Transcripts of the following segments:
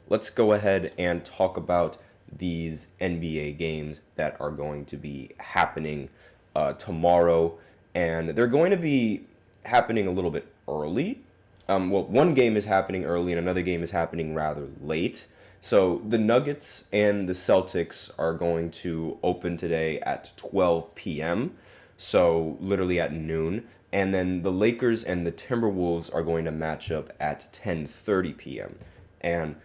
let's go ahead and talk about these NBA games that are going to be happening tomorrow. And they're going to be happening a little bit early. One game is happening early and another game is happening rather late. So the Nuggets and the Celtics are going to open today at 12 p.m. So literally at noon. And then the Lakers and the Timberwolves are going to match up at 10:30 p.m. And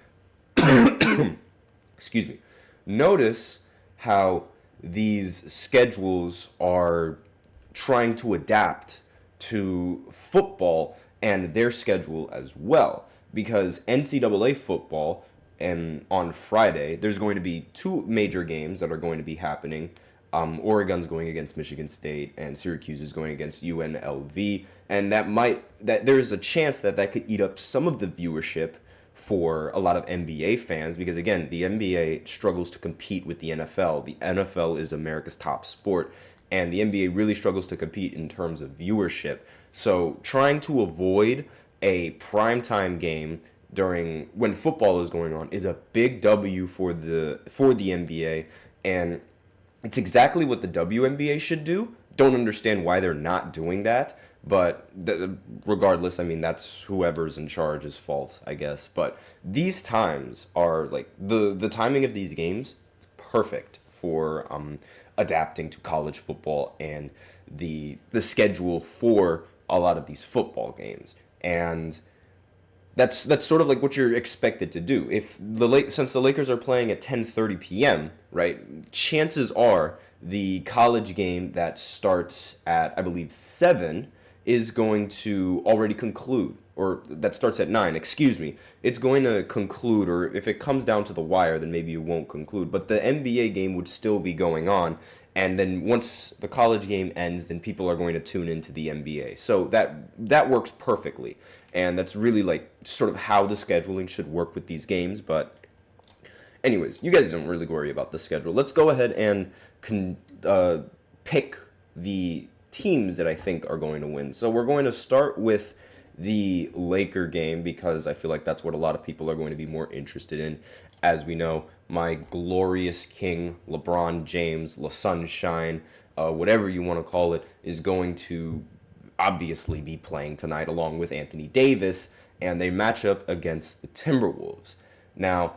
excuse me. Notice how these schedules are trying to adapt to football and their schedule as well. Because NCAA football, and on Friday, there's going to be two major games that are going to be happening. Oregon's going against Michigan State, and Syracuse is going against UNLV, and that there's a chance that could eat up some of the viewership for a lot of NBA fans, because again, the NBA struggles to compete with the NFL. The NFL is America's top sport, and the NBA really struggles to compete in terms of viewership. So trying to avoid a primetime game during when football is going on is a big W for the NBA, and it's exactly what the WNBA should do. Don't understand why they're not doing that, but regardless, I mean, that's whoever's in charge's fault, I guess. But these times are like the timing of these games is perfect for adapting to college football and the schedule for a lot of these football games. And that's sort of like what you're expected to do. Since the Lakers are playing at 10:30 p.m., right? Chances are the college game that starts at, I believe, 7 is going to already conclude, or that starts at 9, excuse me. It's going to conclude, or if it comes down to the wire, then maybe it won't conclude. But the NBA game would still be going on, and then once the college game ends, then people are going to tune into the NBA. So that works perfectly, and that's really like sort of how the scheduling should work with these games. But anyways, you guys don't really worry about the schedule. Let's go ahead and pick the teams that I think are going to win. So we're going to start with the Laker game because I feel like that's what a lot of people are going to be more interested in. As we know, my glorious king, LeBron James, La Sunshine, whatever you want to call it, is going to obviously be playing tonight along with Anthony Davis, and they match up against the Timberwolves. Now,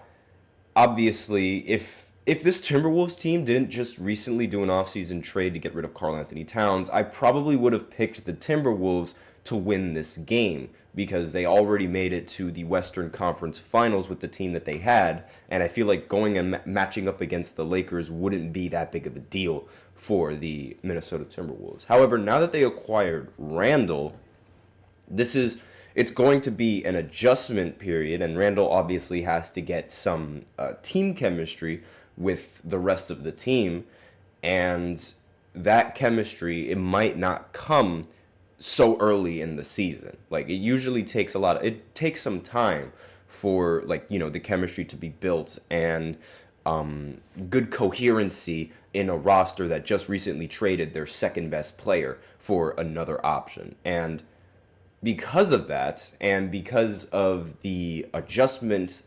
obviously, if this Timberwolves team didn't just recently do an offseason trade to get rid of Karl Anthony Towns, I probably would have picked the Timberwolves to win this game because they already made it to the Western Conference Finals with the team that they had, and I feel like going and matching up against the Lakers wouldn't be that big of a deal for the Minnesota Timberwolves. However, now that they acquired Randall, it's going to be an adjustment period, and Randall obviously has to get some team chemistry with the rest of the team, and that chemistry, it might not come so early in the season. Like, it usually takes it takes some time for, like, you know, the chemistry to be built and good coherency in a roster that just recently traded their second best player for another option. And because of that, and because of the adjustment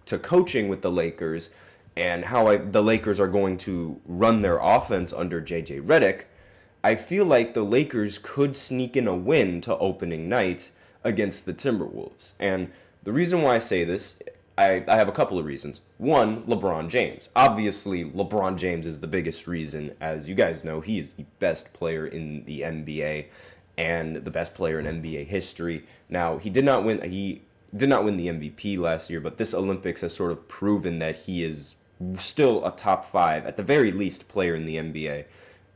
to coaching with the Lakers, and how the Lakers are going to run their offense under JJ Redick, I feel like the Lakers could sneak in a win to opening night against the Timberwolves. And the reason why I say this, I have a couple of reasons. One, LeBron James. Obviously, LeBron James is the biggest reason. As you guys know, he is the best player in the NBA and the best player in NBA history. Now, he did not win the MVP last year, but this Olympics has sort of proven that he is still a top 5, at the very least, player in the NBA.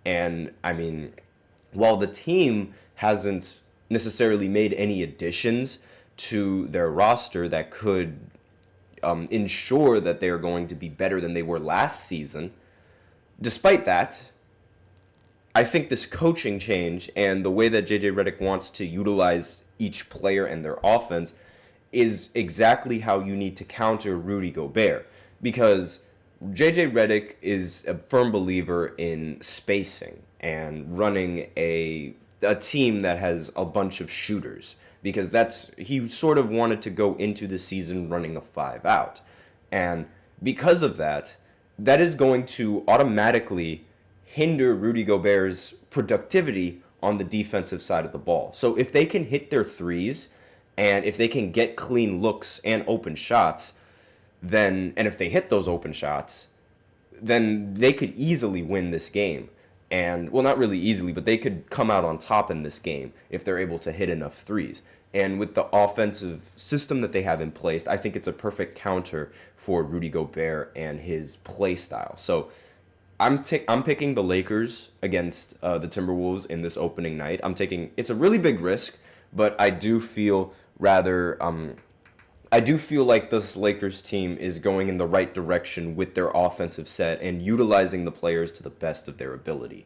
And, I mean, while the team hasn't necessarily made any additions to their roster that could ensure that they are going to be better than they were last season, despite that, I think this coaching change and the way that JJ Redick wants to utilize each player and their offense is exactly how you need to counter Rudy Gobert. Because JJ Redick is a firm believer in spacing and running a team that has a bunch of shooters, because he sort of wanted to go into the season running a 5 out. And because of that, that is going to automatically hinder Rudy Gobert's productivity on the defensive side of the ball. So if they can hit their threes and if they can get clean looks and open shots, then, and if they hit those open shots, then they could easily win this game. And, well, not really easily, but they could come out on top in this game if they're able to hit enough threes. And with the offensive system that they have in place, I think it's a perfect counter for Rudy Gobert and his play style. So I'm picking the Lakers against the Timberwolves in this opening night. It's a really big risk, but I do feel like this Lakers team is going in the right direction with their offensive set and utilizing the players to the best of their ability.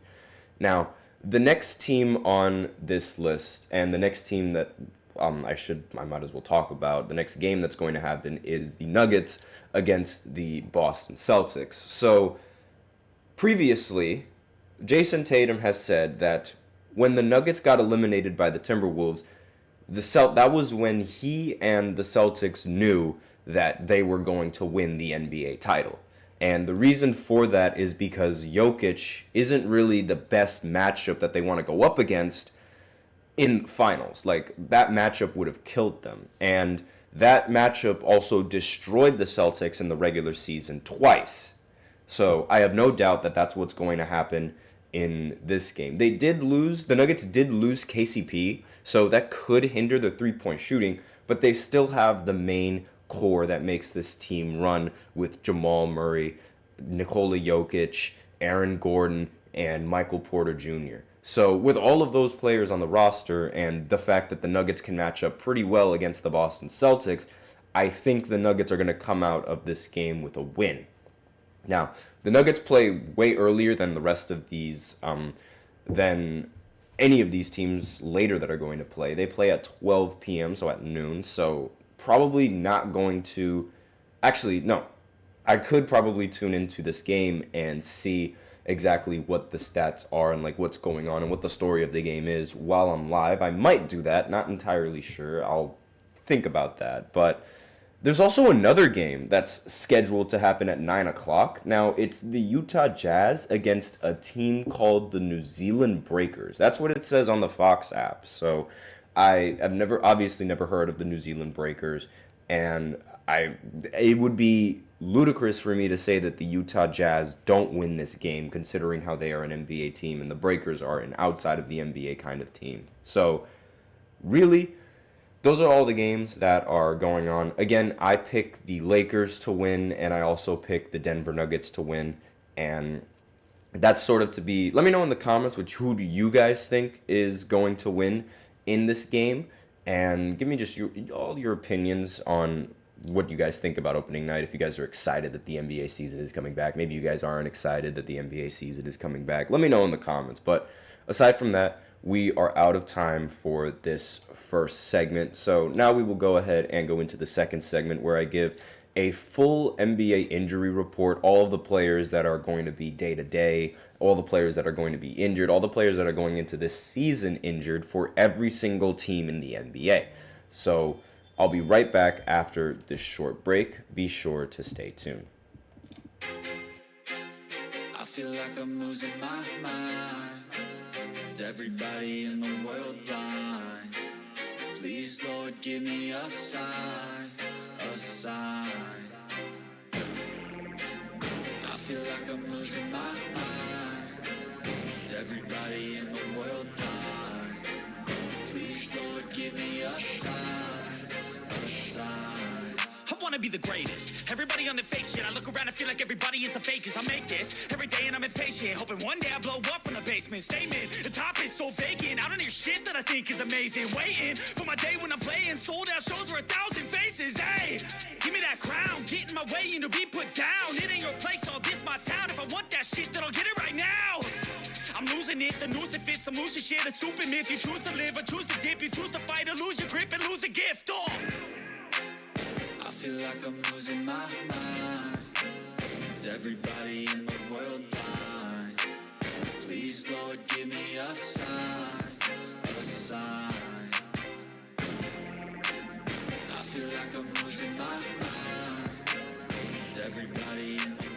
Now, the next team on this list, and the next team that I might as well talk about, the next game that's going to happen is the Nuggets against the Boston Celtics. So, previously, Jason Tatum has said that when the Nuggets got eliminated by the Timberwolves, that was when he and the Celtics knew that they were going to win the NBA title. And the reason for that is because Jokic isn't really the best matchup that they want to go up against in the finals. Like, that matchup would have killed them. And that matchup also destroyed the Celtics in the regular season twice. So I have no doubt that that's what's going to happen in this game. The Nuggets did lose KCP, so that could hinder the three-point shooting, but they still have the main core that makes this team run with Jamal Murray, Nikola Jokic, Aaron Gordon, and Michael Porter Jr. So with all of those players on the roster and the fact that the Nuggets can match up pretty well against the Boston Celtics, I think the Nuggets are going to come out of this game with a win. Now, the Nuggets play way earlier than the rest of these, than any of these teams later that are going to play. They play at 12 p.m., so at noon, so probably not going to... Actually, no. I could probably tune into this game and see exactly what the stats are and like what's going on and what the story of the game is while I'm live. I might do that, not entirely sure. I'll think about that, but... There's also another game that's scheduled to happen at 9 o'clock. Now, it's the Utah Jazz against a team called the New Zealand Breakers. That's what it says on the Fox app. So I have obviously never heard of the New Zealand Breakers, and it would be ludicrous for me to say that the Utah Jazz don't win this game, considering how they are an NBA team and the Breakers are an outside of the NBA kind of team. So, really... Those are all the games that are going on. Again, I pick the Lakers to win, and I also pick the Denver Nuggets to win. And that's sort of to be... Let me know in the comments who do you guys think is going to win in this game. And give me just all your opinions on what you guys think about opening night. If you guys are excited that the NBA season is coming back. Maybe you guys aren't excited that the NBA season is coming back. Let me know in the comments. But aside from that, we are out of time for this first segment. So now we will go ahead and go into the second segment where I give a full NBA injury report, all of the players that are going to be day-to-day, all the players that are going to be injured, all the players that are going into this season injured for every single team in the NBA. So I'll be right back after this short break. Be sure to stay tuned. I feel like I'm losing my mind. Is everybody in the world blind? Please, Lord, give me a sign, a sign. I feel like I'm losing my mind. Is everybody in the world blind? Please, Lord, give me a sign, a sign. I wanna be the greatest. Everybody on the fake shit. I look around and feel like everybody is the fakest. I make this every day and I'm impatient, hoping one day I blow up from the basement. Statement, the top is so vacant. I don't hear shit that I think is amazing. Waiting for my day when I'm playing sold out shows for 1,000 faces. Hey, give me that crown, get in my way and to be put down. It ain't your place, all this my town. If I want that shit, then I'll get it right now. I'm losing it, the noose it fits, I'm losing shit. A stupid myth, you choose to live or choose to dip. You choose to fight or lose your grip and lose a gift. Oh. I feel like I'm losing my mind. Is everybody in the world blind? Please, Lord, give me a sign, a sign. I feel like I'm losing my mind. everybody in the